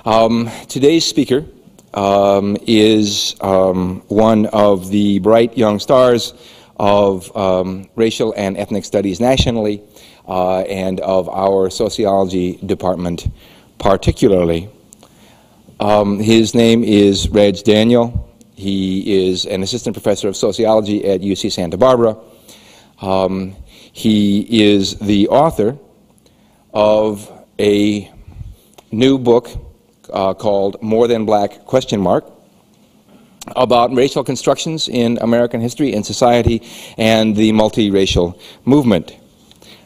Today's speaker is one of the bright young stars of racial and ethnic studies nationally and of our sociology department particularly. His name is Reg Daniel. He is an assistant professor of sociology at UC Santa Barbara. He is the author of a new book called More Than Black ? About racial constructions in American history and society and the multiracial movement.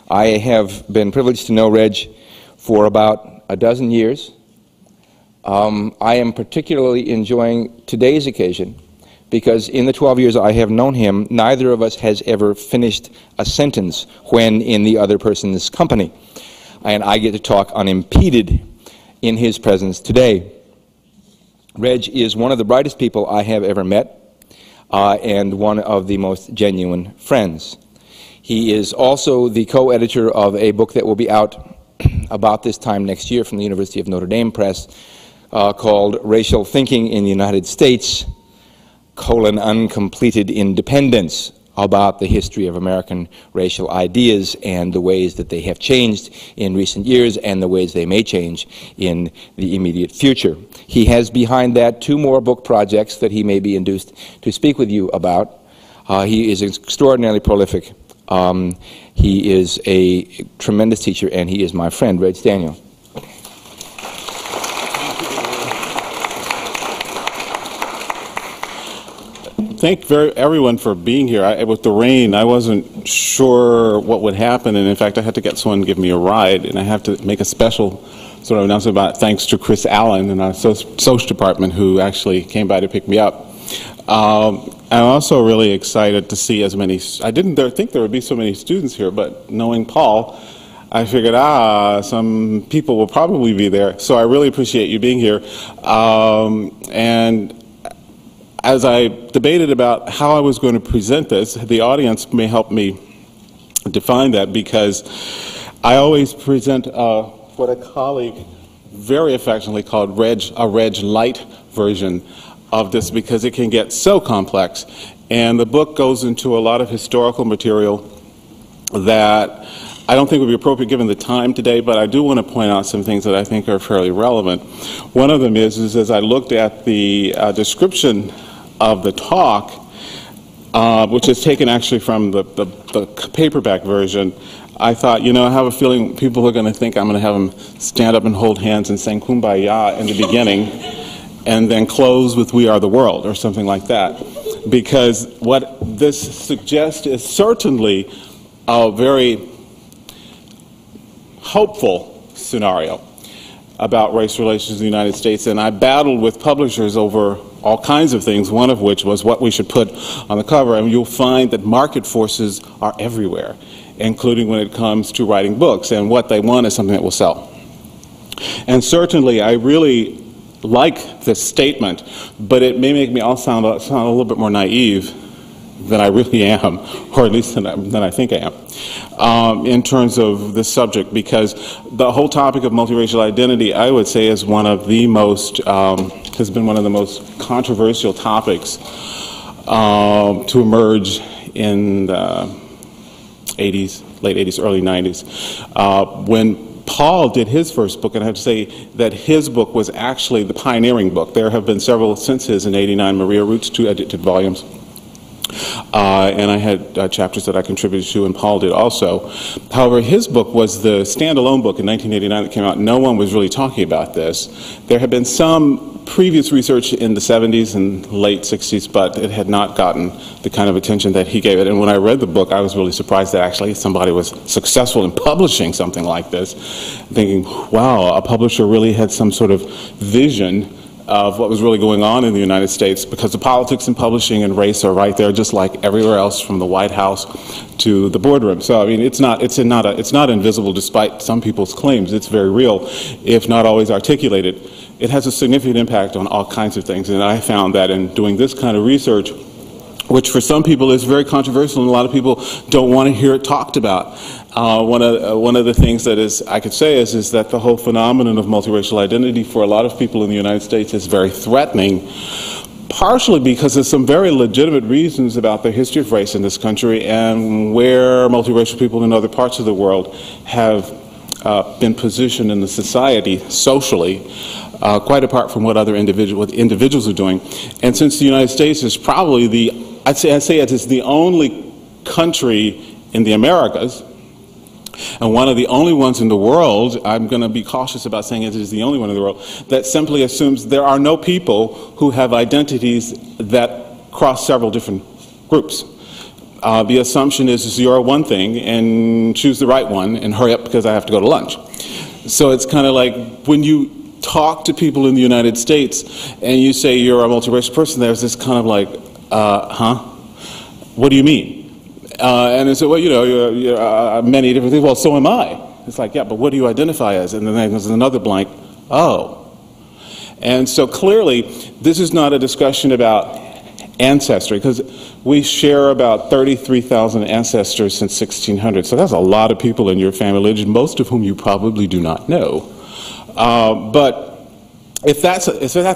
I have been privileged to know Reg for about a dozen years. I am particularly enjoying today's occasion because in the 12 years I have known him, neither of us has ever finished a sentence when in the other person's company. And I get to talk unimpeded in his presence today. Reg is one of the brightest people I have ever met and one of the most genuine friends. He is also the co-editor of a book that will be out about this time next year from the University of Notre Dame Press called Racial Thinking in the United States, Uncompleted Independence, about the history of American racial ideas and the ways that they have changed in recent years and the ways they may change in the immediate future. He has behind that two more book projects that he may be induced to speak with you about. He is extraordinarily prolific. He is a tremendous teacher, and he is my friend, Reg Daniel. Thank everyone for being here. With the rain, I wasn't sure what would happen, and in fact, I had to get someone to give me a ride, and I have to make a special sort of announcement about it, thanks to Chris Allen in our social department, who actually came by to pick me up. I'm also really excited to see as many. I didn't think there would be so many students here, but knowing Paul, I figured, some people will probably be there. So I really appreciate you being here. And as I debated about how I was going to present this, the audience may help me define that, because I always present what a colleague very affectionately called a Reg light version of this, because it can get so complex. And the book goes into a lot of historical material that I don't think would be appropriate given the time today, but I do want to point out some things that I think are fairly relevant. One of them is as I looked at the description of the talk, which is taken actually from the paperback version, I thought, you know, I have a feeling people are going to think I'm going to have them stand up and hold hands and sing Kumbaya in the beginning, and then close with We Are the World, or something like that. Because what this suggests is certainly a very hopeful scenario about race relations in the United States, and I battled with publishers over all kinds of things, one of which was what we should put on the cover, and you'll find that market forces are everywhere, including when it comes to writing books, and what they want is something that will sell. And certainly I really like this statement, but it may make me all sound a little bit more naive than I really am, or at least than I think I am, in terms of this subject, because the whole topic of multiracial identity, I would say, is one of the most, has been one of the most controversial topics to emerge in the 80s, late 80s, early 90s. When Paul did his first book, and I have to say that his book was actually the pioneering book. There have been several since his in '89, Maria Roots, 2 edited volumes. And I had chapters that I contributed to, and Paul did also. However, his book was the standalone book in 1989 that came out. No one was really talking about this. There had been some previous research in the 70s and late 60s, but it had not gotten the kind of attention that he gave it. And when I read the book, I was really surprised that actually somebody was successful in publishing something like this, thinking, wow, a publisher really had some sort of vision of what was really going on in the United States, because the politics in publishing and race are right there, just like everywhere else, from the White House to the boardroom. So I mean, it's not invisible, despite some people's claims. It's very real, if not always articulated. It has a significant impact on all kinds of things, and I found that in doing this kind of research, which for some people is very controversial, and a lot of people don't want to hear it talked about. One of the things that I could say is that the whole phenomenon of multiracial identity for a lot of people in the United States is very threatening, partially because there's some very legitimate reasons about the history of race in this country and where multiracial people in other parts of the world have been positioned in the society socially, quite apart from what other individuals are doing. And since the United States is probably I'd say it is the only country in the Americas, and one of the only ones in the world, I'm going to be cautious about saying it is the only one in the world, that simply assumes there are no people who have identities that cross several different groups. The assumption is you're one thing and choose the right one and hurry up because I have to go to lunch. So it's kind of like when you talk to people in the United States and you say you're a multiracial person, there's this kind of like, what do you mean? And they say, well, you know, you're many different things. Well, so am I. It's like, yeah, but what do you identify as? And then there's another blank, oh. And so clearly, this is not a discussion about ancestry, because we share about 33,000 ancestors since 1600. So that's a lot of people in your family lineage, most of whom you probably do not know. But if that's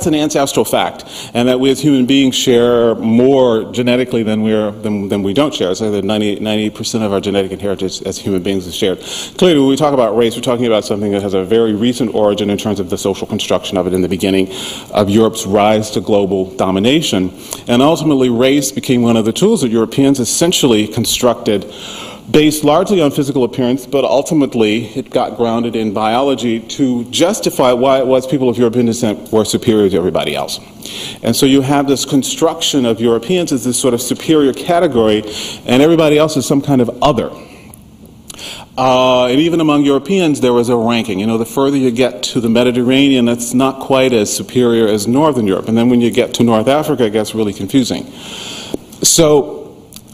an ancestral fact, and that we as human beings share more genetically than we don't share, so that 90% of our genetic inheritance as human beings is shared. Clearly, when we talk about race, we're talking about something that has a very recent origin in terms of the social construction of it in the beginning of Europe's rise to global domination. And ultimately, race became one of the tools that Europeans essentially constructed based largely on physical appearance, but ultimately it got grounded in biology to justify why it was people of European descent were superior to everybody else. And so you have this construction of Europeans as this sort of superior category, and everybody else is some kind of other. And even among Europeans, there was a ranking. You know, the further you get to the Mediterranean, that's not quite as superior as Northern Europe. And then when you get to North Africa, it gets really confusing. So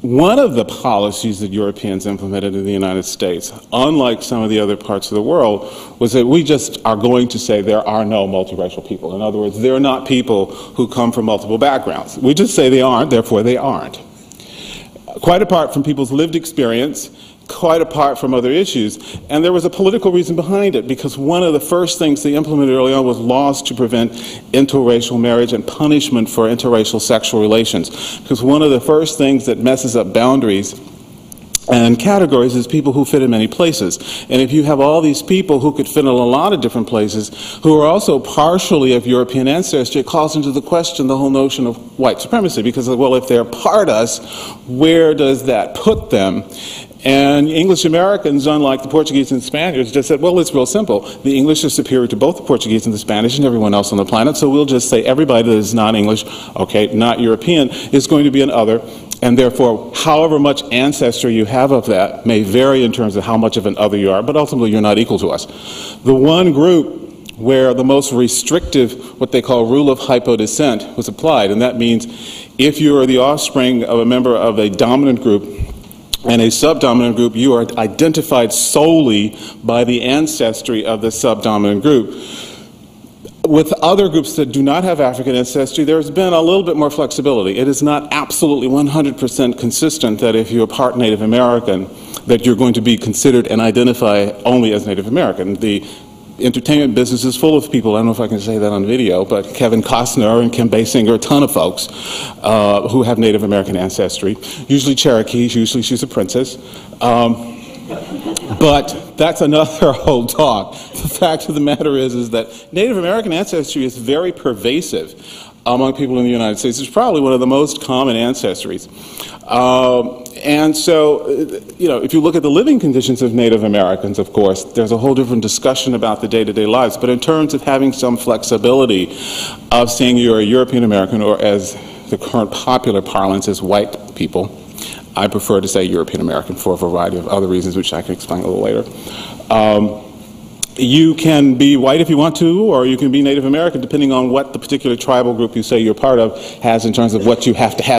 one of the policies that Europeans implemented in the United States, unlike some of the other parts of the world, was that we just are going to say there are no multiracial people. In other words, there are not people who come from multiple backgrounds. We just say they aren't, therefore they aren't. Quite apart from people's lived experience, quite apart from other issues. And there was a political reason behind it, because one of the first things they implemented early on was laws to prevent interracial marriage and punishment for interracial sexual relations. Because one of the first things that messes up boundaries and categories is people who fit in many places. And if you have all these people who could fit in a lot of different places, who are also partially of European ancestry, it calls into the question the whole notion of white supremacy. Because, well, if they're part us, where does that put them? And English Americans, unlike the Portuguese and Spaniards, just said, well, it's real simple. The English are superior to both the Portuguese and the Spanish and everyone else on the planet, so we'll just say everybody that is not English, okay, not European, is going to be an other, and therefore, however much ancestry you have of that may vary in terms of how much of an other you are, but ultimately you're not equal to us. The one group where the most restrictive, what they call rule of hypo-descent, was applied, and that means if you are the offspring of a member of a dominant group and a subdominant group, you are identified solely by the ancestry of the subdominant group. With other groups that do not have African ancestry, there's been a little bit more flexibility. It is not absolutely 100% consistent that if you're part Native American, that you're going to be considered and identify only as Native American. The entertainment business is full of people, I don't know if I can say that on video, but Kevin Costner and Kim Basinger, a ton of folks who have Native American ancestry, usually Cherokees, usually she's a princess. But that's another whole talk. The fact of the matter is that Native American ancestry is very pervasive among people in the United States. It's probably one of the most common ancestries. And so, you know, if you look at the living conditions of Native Americans, of course, there's a whole different discussion about the day-to-day lives. But in terms of having some flexibility of saying you're a European American, or as the current popular parlance is white people, I prefer to say European American for a variety of other reasons, which I can explain a little later. You can be white if you want to, or you can be Native American, depending on what the particular tribal group you say you're part of has in terms of what you have to have.